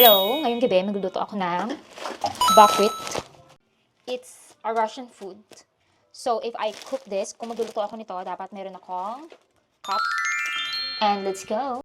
Hello, ngayong gabi magluluto ako ng buckwheat. It's a Russian food. So if I cook this, kung magluluto ako nito, dapat meron akong cup. And let's go!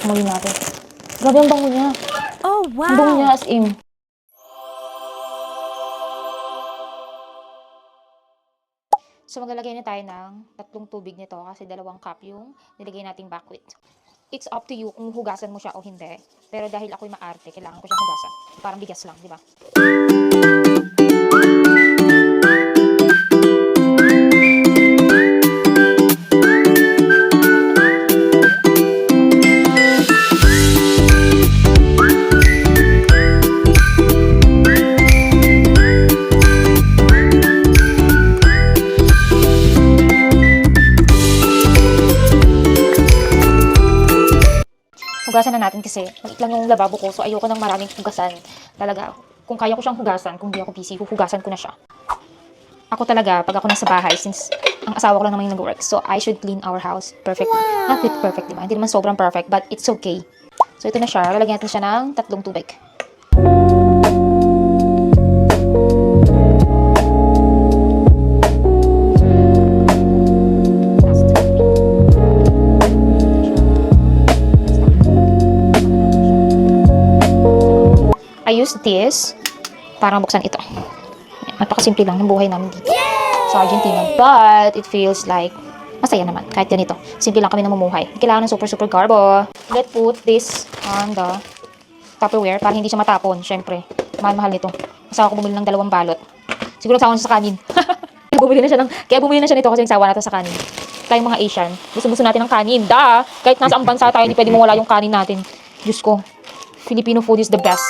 Amoy natin. Grabe ang bango niya. Oh, Ang bango niya wow! as in. So maglalagay na tayo ng 3 tubig nito kasi 2 cup yung nilagay nating buckwheat. It's up to you kung hugasan mo siya o hindi. Pero dahil ako'y maarte, kailangan ko siyang hugasan. Parang bigas lang, di ba? Hugasan na natin kasi maliit lang yung lababo ko, so ayoko ng maraming hugasan. Talaga, kung kaya ko siyang hugasan, kung di ako busy, huhugasan ko na siya. Ako talaga, pag ako nasa bahay, since ang asawa ko lang naman yung nag-work, so I should clean our house perfect. Wow. Not with perfect, diba? Hindi naman sobrang perfect, but it's okay. So ito na siya, lalagyan natin siya ng 3 tubig. I use this para buksan ito. Napakasimple lang ng buhay namin dito sa Argentina. But it feels like masaya naman kahit ganito. Simple lang kami namumuhay. Kailangan ng super garbo. Let's put this on the Tupperware para hindi siya matapon. Syempre, mahal nito. Asawa ko bumili ng 2 balot. Siguro asawa na sa kanin. Kaya bumili na siya nito kasi asawa natin sa kanin. Tayong mga Asian, gusto natin ng kanin. Kahit nasa ang bansa tayo, hindi pwede mawala yung kanin natin. Diyos ko, Filipino food is the best.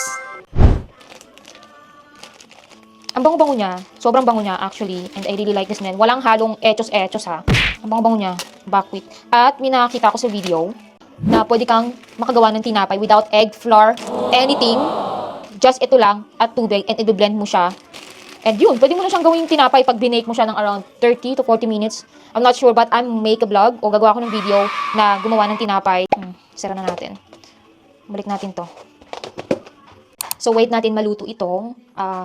Ang bango-bango niya. Sobrang bango niya actually. And I really like this man. Walang halong echos-echos ha. Ang bango-bango niya. Buckwheat. At may nakakita ko sa video na pwede kang makagawa ng tinapay without egg, flour, anything. Just ito lang at tubig and i-blend mo siya. And yun, pwede mo na siyang gawin yung tinapay pag binake mo siya ng around 30 to 40 minutes. I'm not sure but I make a vlog o gagawa ko ng video na gumawa ng tinapay. Sira na natin. Balik natin to. So, wait natin maluto itong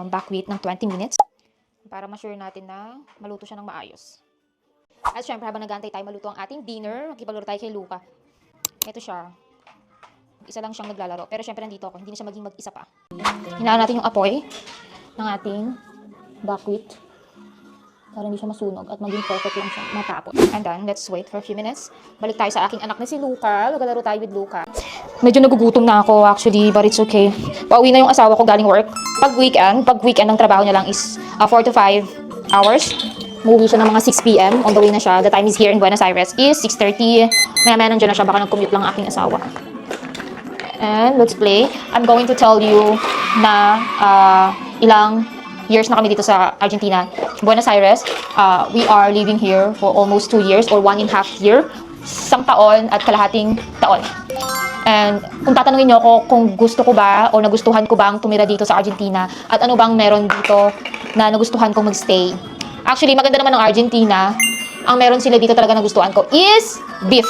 buckwheat ng 20 minutes para ma-sure natin na maluto siya ng maayos. At syempre, habang nag-aantay tayo maluto ang ating dinner, makipaglaro tayo kay Luca. Ito siya. Isa lang siyang naglalaro. Pero syempre, nandito ako. Hindi na siya maging mag-isa pa. Hinaan natin yung apoy ng ating buckwheat para hindi siya masunog at maging perfect lang siya matapos. And then, let's wait for a few minutes. Balik tayo sa aking anak na si Luca. Maglalaro tayo with Luca. Medyo nagugutom na ako actually, but it's okay. Pauwi na yung asawa ko galing work. Pag weekend ang trabaho niya lang is 4 to 5 hours. Umuwi siya ng mga 6 p.m. On the way na siya. The time is here in Buenos Aires is 6:30. Maya-maya nandiyan na siya. Baka nag-commute lang ang aking asawa. And let's play. I'm going to tell you na ilang years na kami dito sa Argentina. Buenos Aires, we are living here for almost 2 years or 1.5 year. 1 taon at kalahating taon. And kung tatanungin niyo ako kung gusto ko ba o nagustuhan ko bang tumira dito sa Argentina at ano bang meron dito na nagustuhan kong magstay. Actually, maganda naman ng Argentina. Ang meron sila dito talaga nagustuhan ko is beef.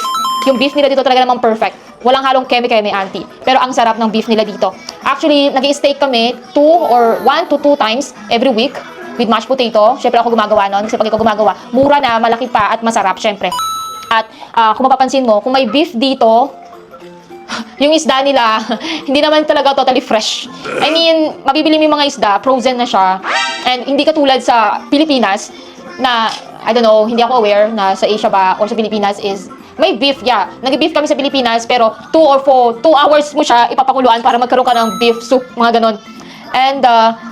Yung beef nila dito talaga namang perfect. Walang halong keme-keme, auntie. Pero ang sarap ng beef nila dito. Actually, nag-i-steak kami 1 to 2 times every week with mashed potato. Syempre ako gumagawa nun kasi pag ikaw gumagawa, mura na, malaki pa at masarap syempre. At kung mapapansin mo, kung may beef dito, yung isda nila, hindi naman talaga totally fresh. I mean, mabibili mo yung mga isda, frozen na siya. And hindi katulad sa Pilipinas, na, I don't know, hindi ako aware na sa Asia ba or sa Pilipinas is, may beef, yeah. Nag-beef kami sa Pilipinas, pero 2 hours mo siya ipapakuluan para magkaroon ka ng beef soup, mga ganon. And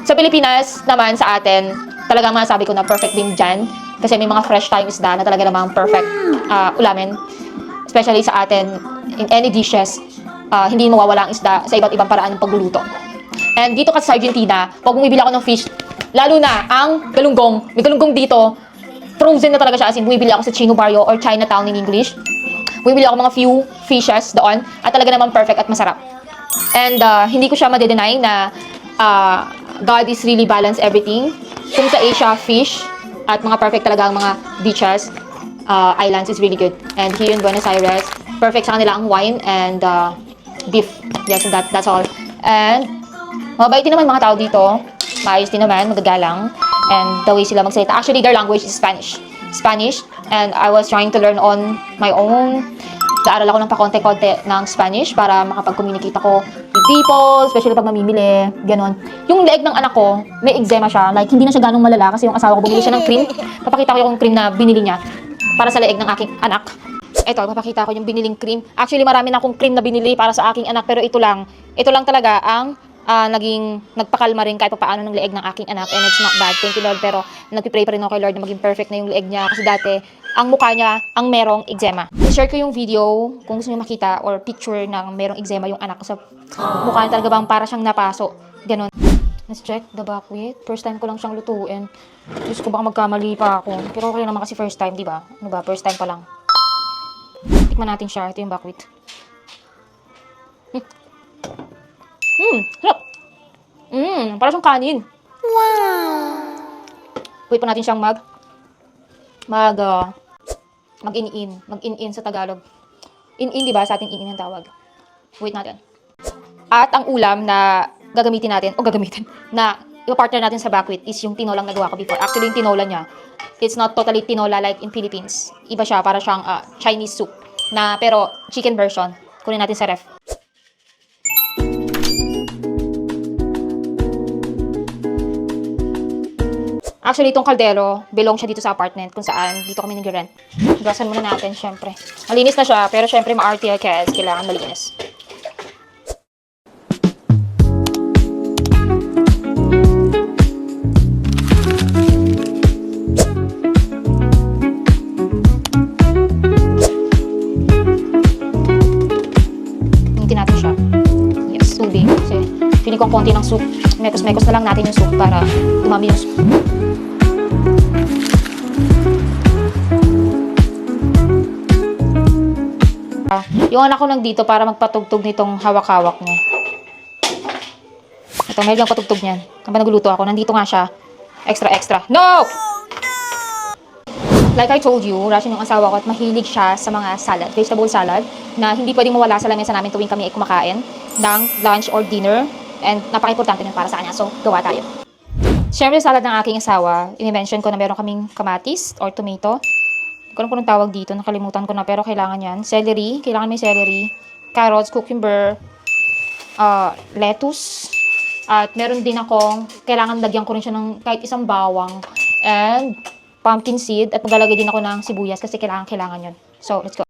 sa Pilipinas naman, sa atin, talaga masasabi ko na perfect din dyan. Kasi may mga fresh tayong isda na talaga namang perfect ulamin. Especially sa atin, in any dishes, hindi mawawala ang isda sa iba't ibang paraan ng pagluluto. And dito kasi sa Argentina, pag bumibili ako ng fish, Lalo na ang galunggong. May galunggong dito. Frozen na talaga siya. As in, bumibili ako sa Chino Barrio or Chinatown in English. Bumibili ako mga few fishes doon. At talaga naman perfect at masarap. And hindi ko siya madedenay na God is really balance everything. Kung sa Asia, fish at mga perfect talaga ang mga beaches, islands is really good. And here in Buenos Aires, perfect sa kanila ang wine and beef. Yes, and that's all. And mabait din naman mga tao dito. Maayos din naman, magagalang. And the way sila magsalita. Actually, their language is Spanish. Spanish. And I was trying to learn on my own. Nag-aaral ako ng pakonte-konte ng Spanish para makapag-communicate ako with people, especially pag mamimili, ganon. Yung leeg ng anak ko, may eczema siya. Like, hindi na siya ganong malala kasi yung asawa ko bumili siya ng cream. Papakita ko yung cream na binili niya para sa leeg ng aking anak. Ito, papakita ko yung biniling cream. Actually, marami na akong cream na binili para sa aking anak, pero ito lang talaga ang naging nagpakalma rin kahit pa paano ng leeg ng aking anak, and it's not bad, thank you Lord, pero nagpipray pa rin ako kay Lord na maging perfect na yung leeg niya kasi dati ang mukha niya ang merong eczema. I-share ko yung video kung gusto niyo makita or picture ng merong eczema yung anak ko sa mukha niya, talaga bang para siyang napaso, ganon. Let's check the buckwheat. First time ko lang siyang lutuin. Diyos ko, baka magkamali pa ako, pero okay naman kasi first time, di ba? Ano ba, first time pa lang. Tikman natin siya. Ito yung buckwheat. Sarap. Para siyang kanin. Wow. Wait pa natin siyang mag-in-in. Mag-in-in sa Tagalog. In-in, di ba? Sa atin, in-in ang tawag. Wait natin. At ang ulam na gagamitin, na i-partner natin sa buckwheat is yung tinolang nagawa ko before. Actually, yung tinola niya, it's not totally tinola like in Philippines. Iba siya, para siyang Chinese soup. Pero chicken version. Kunin natin sa ref. Actually, itong kaldero, belong siya dito sa apartment kung saan dito kami nag-rent. Gasan muna natin, syempre. Malinis na siya, pero syempre ma-RT kaya kailangan malinis. Hintin natin siya. Yes, tubig. Kasi feeling ko ang konti ng soup. Mekos-mekos na lang natin yung soup para dumami yung soup. Yung anak ko nandito para magpatugtog nitong hawak-hawak niya. Ito, medyo ang patugtog niyan. Habang nagluto ako, nandito nga siya. Extra. No! Like I told you, Russian yung asawa ko at mahilig siya sa mga salad, vegetable salad, na hindi pwedeng mawala sa lamesa namin tuwing kami ay kumakain ng lunch or dinner. And napaka-importante yun para sa kanya. So, gawa tayo. Siyempre, salad ng aking asawa, i-mention ko na meron kaming kamatis or tomato. Hindi ko alam kung anong tawag dito, nakalimutan ko na, pero kailangan yan. Celery, kailangan may celery. Carrots, cucumber, lettuce. At meron din akong, kailangan lagyan ko rin siya ng kahit isang bawang. And pumpkin seed. At maglalagay din ako ng sibuyas kasi kailangan yun. So, let's go.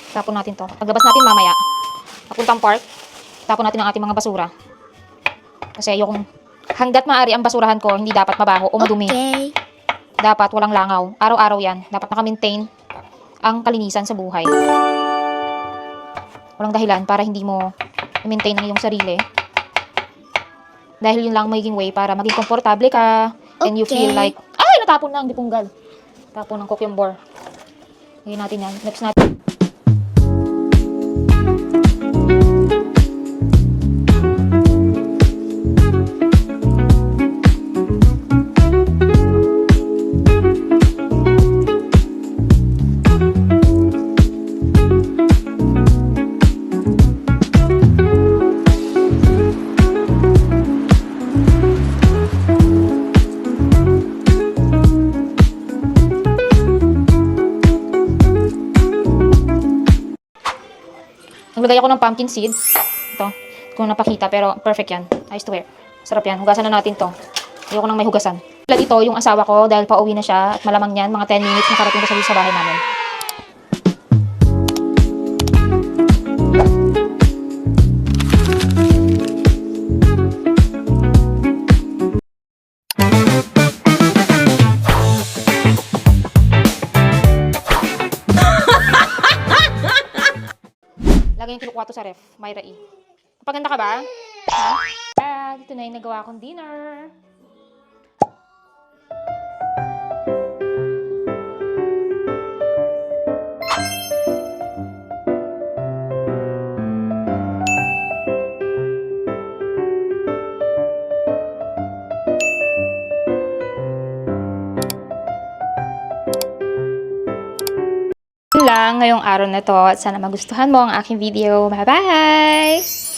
Tapon natin to. Paglabas natin mamaya, papuntang park, tapon natin ang ating mga basura. Kasi yung hanggat maaari ang basurahan ko, hindi dapat mabaho o madumi. Okay. Dapat walang langaw. Araw-araw yan. Dapat naka-maintain ang kalinisan sa buhay. Walang dahilan para hindi mo i-maintain ang iyong sarili. Dahil yun lang magiging way para maging komportable ka. And you feel like, ay, natapon na ang dipunggal. Tapon ng cucumber. Lagyan natin yan. Next natin. Naglagay ako ng pumpkin seed. Ito. Kung napakita, pero perfect yan. Nice to wear. Sarap yan. Hugasan na natin to. Ayoko nang may hugasan. Dito yung asawa ko dahil pauwi na siya at malamang niyan mga 10 minutes makarating na siya sa bahay namin. Lagay yung kilukwato sa ref, Myra E. Paganda ka ba? Ha? Dito na yung nagawa kong dinner. Yun lang ngayong araw na to at sana magustuhan mo ang aking video. Bye-bye!